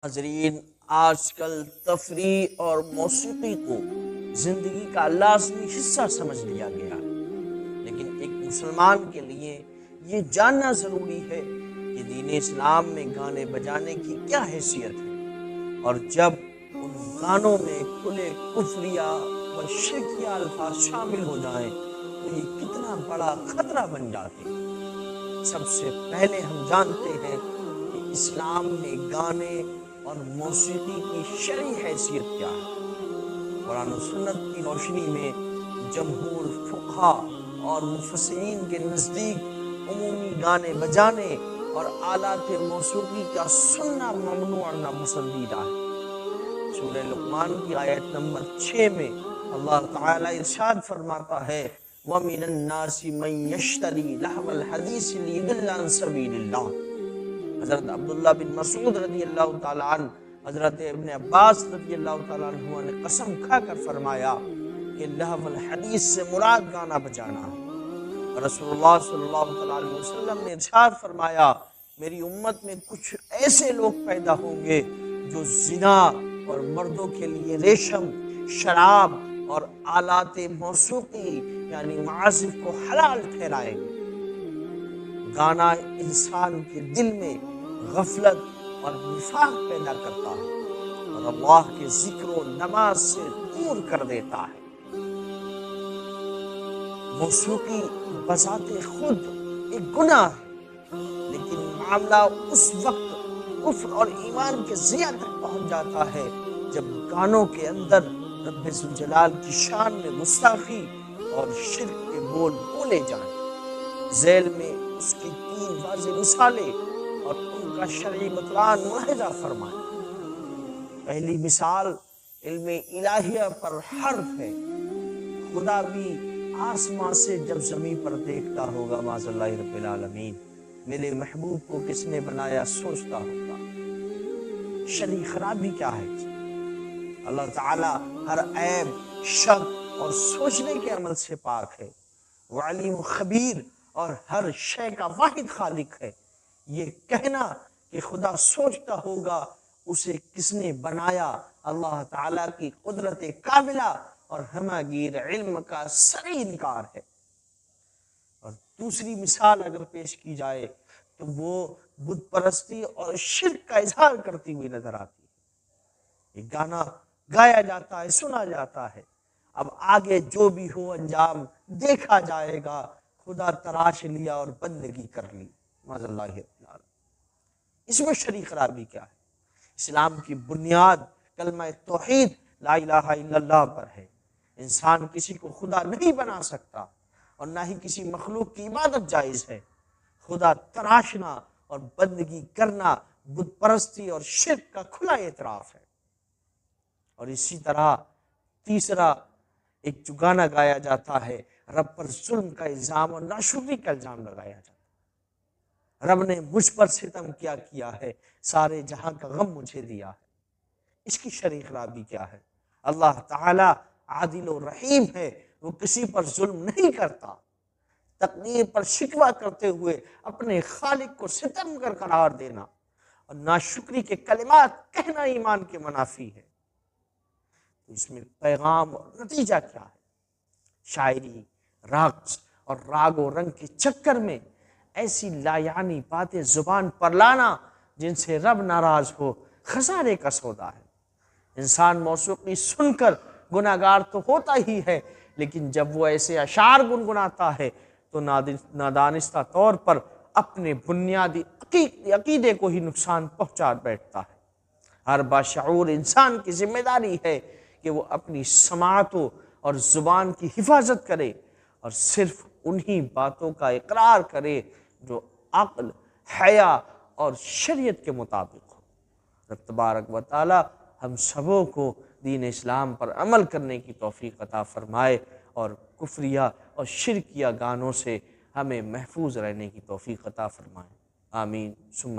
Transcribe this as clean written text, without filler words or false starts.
حاضرین، آج کل تفریح اور موسیقی کو زندگی کا لازمی حصہ سمجھ لیا گیا ہے، لیکن ایک مسلمان کے لیے یہ جاننا ضروری ہے کہ دین اسلام میں گانے بجانے کی کیا حیثیت ہے، اور جب ان گانوں میں کھلے کفریہ و شرکیہ الفاظ شامل ہو جائیں تو یہ کتنا بڑا خطرہ بن جاتے ہیں۔ سب سے پہلے ہم جانتے ہیں کہ اسلام میں گانے اور موسیقی کی شرعی حیثیت کیا ہے۔ قرآن و سنت کی روشنی میں جمہور فقہا اور مفسرین کے نزدیک عمومی گانے بجانے اور آلات موسیقی کا سننا ممنوع اور ناپسندیدہ ہے۔ سورہ لقمان کی آیت نمبر 6 میں اللہ تعالیٰ ارشاد فرماتا ہے وَمِنَ النَّاسِ مَن يَشْتَرِي لَهْوَ الْحَدِيثِ لِيُضِلَّ عَن سَبِيلِ اللَّهِ۔ حضرت عبداللہ بن مسعود رضی اللہ تعالیٰ عنہ، حضرت ابن عباس رضی اللہ تعالیٰ عنہ نے قسم کھا کر فرمایا کہ لہو الحدیث سے مراد گانا بجانا ہے۔ رسول اللہ صلی اللہ علیہ وسلم نے ارشاد فرمایا میری امت میں کچھ ایسے لوگ پیدا ہوں گے جو زنا اور مردوں کے لیے ریشم، شراب اور آلات موسیقی یعنی معازف کو حلال ٹھہرائیں گے۔ گانا انسان کے دل میں غفلت اور نفاق پیدا کرتا ہے اور اللہ کے ذکر و نماز سے دور کر دیتا ہے۔ موسیقی بذات خود ایک گناہ ہے، لیکن معاملہ اس وقت کفر اور ایمان کے ضیاع تک پہنچ جاتا ہے جب گانوں کے اندر رب ذوالجلال کی شان میں گستاخی اور شرک کے بول بولے جائیں۔ ذیل میں اس کی 3 واضح مثالیں اور ان کا شرعی بطلان ملاحظہ فرمائیں۔ پہلی مثال علم الہیہ پر حرف ہے۔ خدا بھی آسمان سے جب زمین پر دیکھتا ہوگا معاذ اللہ رب العالمین میرے محبوب کو کس نے بنایا سوچتا ہوگا شرعی خرابی کیا ہے۔ اللہ تعالیٰ ہر عیب، شک اور سوچنے کے عمل سے پاک ہے۔ وہ علیم و خبیر اور ہر شے کا واحد خالق ہے۔ یہ کہنا کہ خدا سوچتا ہوگا اسے کس نے بنایا اللہ تعالیٰ کی قدرت کاملہ اور ہماگیر علم کا صریح انکار ہے۔ اور دوسری مثال اگر پیش کی جائے تو وہ بت پرستی اور شرک کا اظہار کرتی ہوئی نظر آتی ہے۔ یہ گانا گایا جاتا ہے، سنا جاتا ہے، اب آگے جو بھی ہو انجام دیکھا جائے گا، خدا تراش لیا اور بندگی کر لی معاذ اللہ تعالی۔ اس میں شرعی خرابی کیا ہے؟ اسلام کی بنیاد کلمہ توحید لا الہ الا اللہ پر ہے۔ انسان کسی کو خدا نہیں بنا سکتا اور نہ ہی کسی مخلوق کی عبادت جائز ہے۔ خدا تراشنا اور بندگی کرنا بت پرستی اور شرک کا کھلا اعتراف ہے۔ اور اسی طرح تیسرا ایک جو گانا گایا جاتا ہے رب پر ظلم کا الزام اور ناشکری کا الزام لگایا جاتا ہے۔ رب نے مجھ پر ستم کیا ہے، سارے جہاں کا غم مجھے دیا ہے۔ اس کی شرعی خرابی کیا ہے؟ اللہ تعالیٰ عادل و رحیم ہے، وہ کسی پر ظلم نہیں کرتا۔ تقدیر پر شکوہ کرتے ہوئے اپنے خالق کو ستمگر قرار دینا اور ناشکری کے کلمات کہنا ایمان کے منافی ہے۔ تو اس میں پیغام اور نتیجہ کیا ہے؟ شاعری، رقص اور راگ و رنگ کے چکر میں ایسی لایعنی باتیں زبان پر لانا جن سے رب ناراض ہو خسارے کا سودا ہے۔ انسان موسیقی سن کر گناہگار تو ہوتا ہی ہے، لیکن جب وہ ایسے اشعار گنگناتا ہے تو نادانستہ طور پر اپنے بنیادی عقیدے کو ہی نقصان پہنچا بیٹھتا ہے۔ ہر باشعور انسان کی ذمہ داری ہے کہ وہ اپنی سماعتوں اور زبان کی حفاظت کرے اور صرف انہی باتوں کا اقرار کرے جو عقل، حیا اور شریعت کے مطابق ہو۔ رب تبارک و تعالی ہم سبوں کو دین اسلام پر عمل کرنے کی توفیق عطا فرمائے اور کفریہ اور شرکیہ گانوں سے ہمیں محفوظ رہنے کی توفیق عطا فرمائے۔ آمین ثم